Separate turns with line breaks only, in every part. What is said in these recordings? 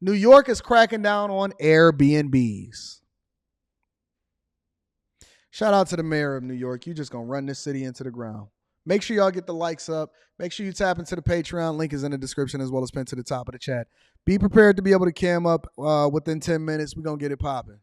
New York is cracking down on Airbnbs. Shout out to the mayor of New York. You just going to run this city into the ground. Make sure y'all get the likes up. Make sure you tap into the Patreon. Link is in the description as well as pinned to the top of the chat. Be prepared to be able to cam up within 10 minutes. We're going to get it popping.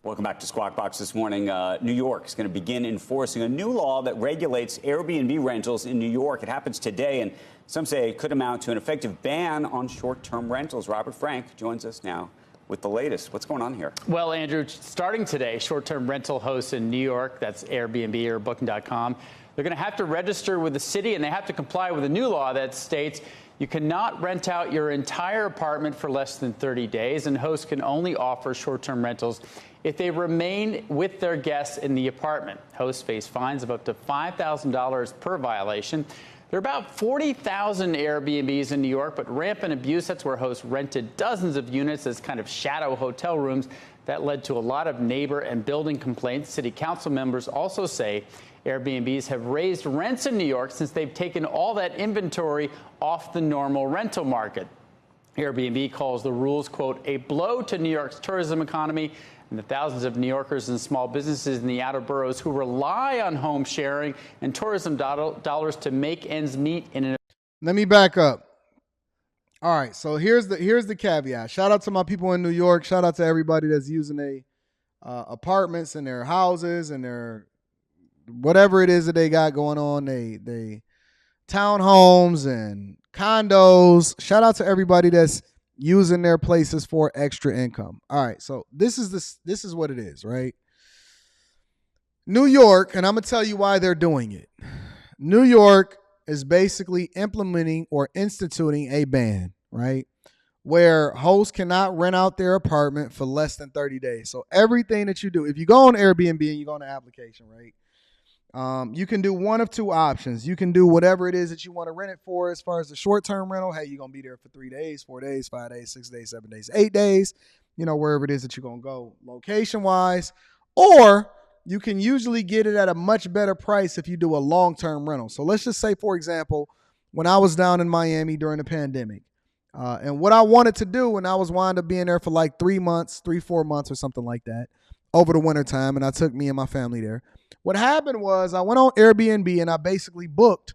Welcome back to Squawk Box this morning. New York is going to begin enforcing a new law that regulates Airbnb rentals in New York. It happens today, and some say it could amount to an effective ban on short-term rentals. Robert Frank joins us now with the latest. What's going on here?
Well, Andrew, starting today, short-term rental hosts in New York, that's Airbnb or Booking.com, they're going to have to register with the city, and they have to comply with a new law that states you cannot rent out your entire apartment for less than 30 days, and hosts can only offer short-term rentals if they remain with their guests in the apartment. Hosts face fines of up to $5,000 per violation. There are about 40,000 Airbnbs in New York, but rampant abuse, that's where hosts rented dozens of units as kind of shadow hotel rooms. That led to a lot of neighbor and building complaints. City council members also say Airbnbs have raised rents in New York since they've taken all that inventory off the normal rental market. Airbnb calls the rules, quote, a blow to New York's tourism economy and the thousands of New Yorkers and small businesses in the outer boroughs who rely on home sharing and tourism dollars to make ends meet in an...
Let me back up. All right, so here's the caveat. Shout out to my people in New York. Shout out to everybody that's using their apartments and their houses and their whatever it is that they got going on. They townhomes and condos. Shout out to everybody that's using their places for extra income. All right, so this is what it is, right? New York, and I'm gonna tell you why they're doing it. New York is basically implementing or instituting a ban, right? Where hosts cannot rent out their apartment for less than 30 days. So everything that you do, if you go on Airbnb and you go on the application, right? You can do one of two options. You can do whatever it is that you want to rent it for as far as the short-term rental. Hey, you're going to be there for 3 days, 4 days, 5 days, 6 days, 7 days, 8 days, wherever it is that you're going to go location-wise. Or you can usually get it at a much better price if you do a long-term rental. So let's just say, for example, when I was down in Miami during the pandemic, and what I wanted to do, and I was wound up being there for like 4 months or something like that over the winter time, and I took me and my family there. What happened was I went on Airbnb and I basically booked,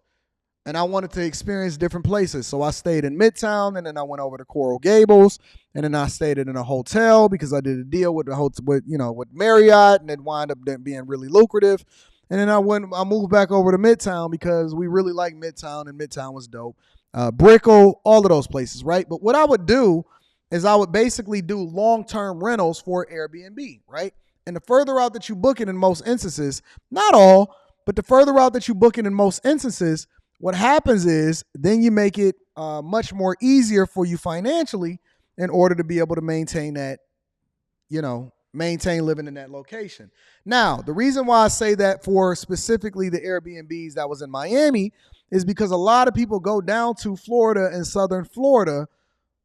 and I wanted to experience different places. So I stayed in Midtown, and then I went over to Coral Gables, and then I stayed in a hotel because I did a deal with with Marriott, and it wound up being really lucrative. And then I moved back over to Midtown because we really liked Midtown, and Midtown was dope. Brickell, all of those places, right? But what I would do is I would basically do long-term rentals for Airbnb, right? And the further out that you book it in most instances, not all, but the further out that you book it in most instances, what happens is then you make it much more easier for you financially in order to be able to maintain that, maintain living in that location. Now, the reason why I say that for specifically the Airbnbs that was in Miami is because a lot of people go down to Florida and Southern Florida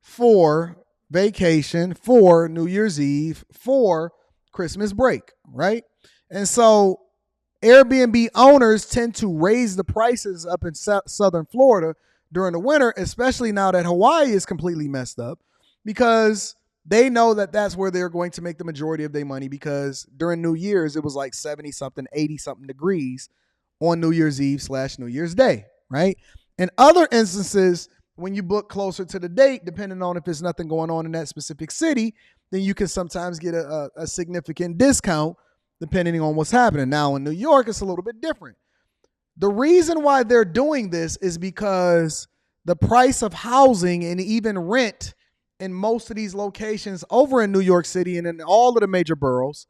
for vacation, for New Year's Eve, for Christmas break, right? And so Airbnb owners tend to raise the prices up in Southern Florida during the winter, especially now that Hawaii is completely messed up, because they know that that's where they're going to make the majority of their money, because during New Year's, it was like 70-something, 80-something degrees on New Year's Eve / New Year's Day, right? In other instances, when you book closer to the date, depending on if there's nothing going on in that specific city, then you can sometimes get a significant discount depending on what's happening. Now, in New York, it's a little bit different. The reason why they're doing this is because the price of housing and even rent in most of these locations over in New York City and in all of the major boroughs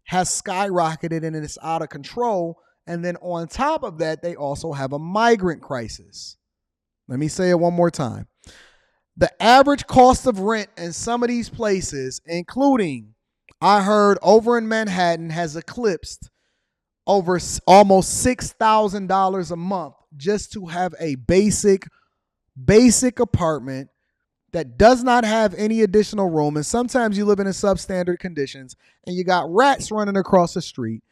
has skyrocketed and it's out of control. And then on top of that, they also have a migrant crisis. Let me say it one more time. The average cost of rent in some of these places, including, I heard over in Manhattan, has eclipsed over almost $6,000 a month just to have a basic apartment that does not have any additional room. And sometimes you live in substandard conditions and you got rats running across the street.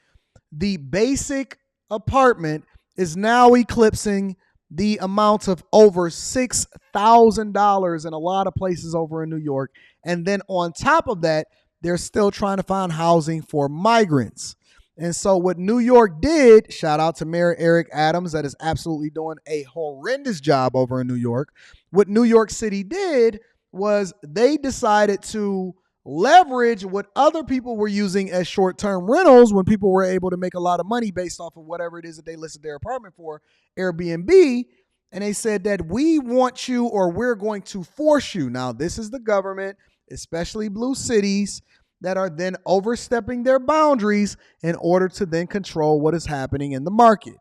The basic apartment is now eclipsing the amount of over $6,000 in a lot of places over in New York. And then on top of that, they're still trying to find housing for migrants. And so what New York did, shout out to Mayor Eric Adams, that is absolutely doing a horrendous job over in New York. What New York City did was they decided to leverage what other people were using as short-term rentals when people were able to make a lot of money based off of whatever it is that they listed their apartment for, Airbnb. And they said that we want you, or we're going to force you. Now, this is the government, especially blue cities, that are then overstepping their boundaries in order to then control what is happening in the market.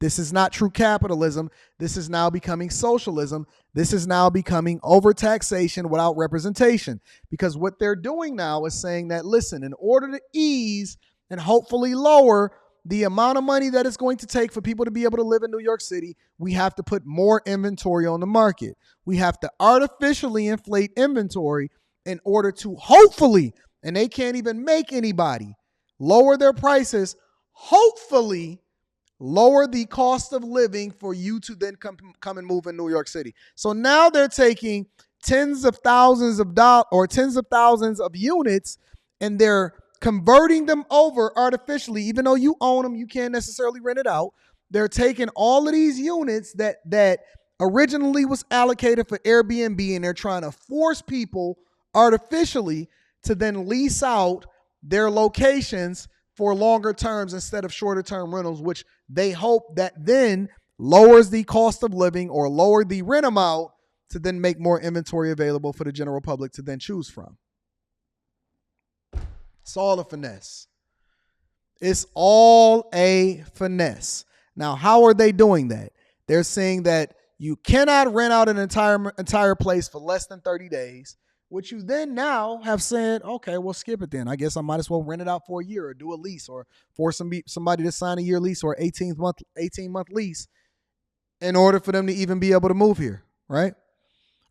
This is not true capitalism. This is now becoming socialism. This is now becoming overtaxation without representation. Because what they're doing now is saying that, listen, in order to ease and hopefully lower the amount of money that it's going to take for people to be able to live in New York City, we have to put more inventory on the market. We have to artificially inflate inventory in order to hopefully, and they can't even make anybody lower their prices, hopefully lower the cost of living for you to then come and move in New York City. So now they're taking tens of thousands of dollars or tens of thousands of units, and they're converting them over artificially. Even though you own them, you can't necessarily rent it out. They're taking all of these units that originally was allocated for Airbnb, and they're trying to force people artificially to then lease out their locations for longer terms instead of shorter term rentals, which they hope that then lowers the cost of living or lower the rent amount to then make more inventory available for the general public to then choose from. It's all a finesse. It's all a finesse. Now, how are they doing that? They're saying that you cannot rent out an entire place for less than 30 days, which you then now have said, okay, well, skip it then. I guess I might as well rent it out for a year or do a lease or force somebody to sign a year lease or 18-month lease in order for them to even be able to move here, right?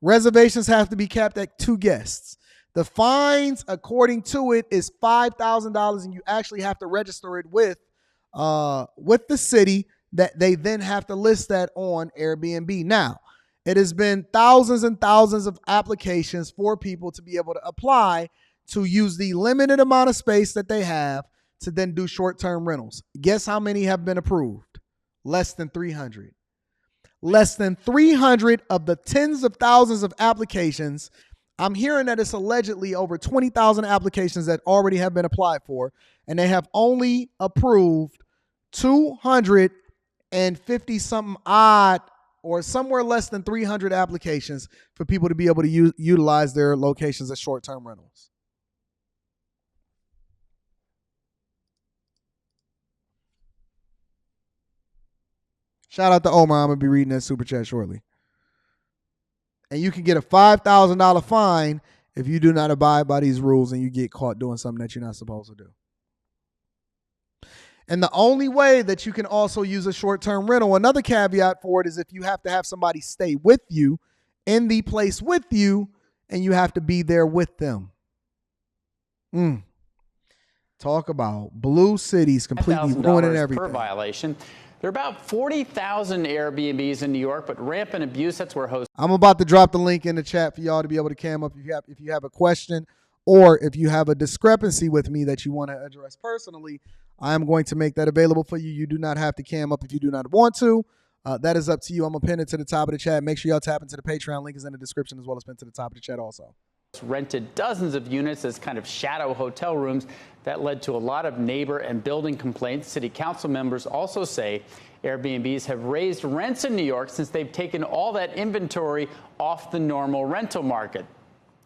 Reservations have to be capped at 2 guests. The fines, according to it, is $5,000, and you actually have to register it with the city that they then have to list that on Airbnb. Now, it has been thousands and thousands of applications for people to be able to apply to use the limited amount of space that they have to then do short-term rentals. Guess how many have been approved? Less than 300. Less than 300 of the tens of thousands of applications. I'm hearing that it's allegedly over 20,000 applications that already have been applied for, and they have only approved 250 something odd or somewhere less than 300 applications for people to be able to utilize their locations as short-term rentals. Shout out to Omar. I'm going to be reading that super chat shortly. And you can get a $5,000 fine if you do not abide by these rules and you get caught doing something that you're not supposed to do. And the only way that you can also use a short-term rental, another caveat for it, is if you have to have somebody stay with you in the place with you, and you have to be there with them. Talk about blue cities completely ruining everything.
Per violation. There are about 40,000 Airbnbs in New York, but rampant abuse, that's where hosts.
I'm about to drop the link in the chat for y'all to be able to cam up if you have a question or if you have a discrepancy with me that you want to address personally. I am going to make that available for you. You do not have to cam up if you do not want to. That is up to you. I'm going to pin it to the top of the chat. Make sure y'all tap into the Patreon. Link is in the description as well as pinned to the top of the chat also.
Rented dozens of units as kind of shadow hotel rooms. That led to a lot of neighbor and building complaints. City council members also say Airbnbs have raised rents in New York since they've taken all that inventory off the normal rental market.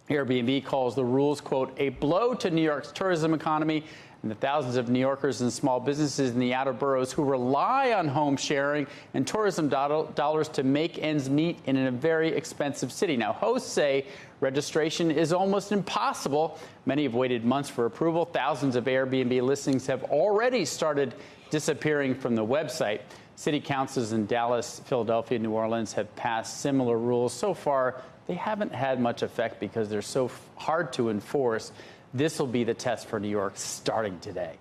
Airbnb calls the rules, quote, a blow to New York's tourism economy and the thousands of New Yorkers and small businesses in the outer boroughs who rely on home sharing and tourism dollars to make ends meet in a very expensive city. Now, hosts say registration is almost impossible. Many have waited months for approval. Thousands of Airbnb listings have already started disappearing from the website. City councils in Dallas, Philadelphia, and New Orleans have passed similar rules. So far, they haven't had much effect because they're so hard to enforce. This will be the test for New York starting today.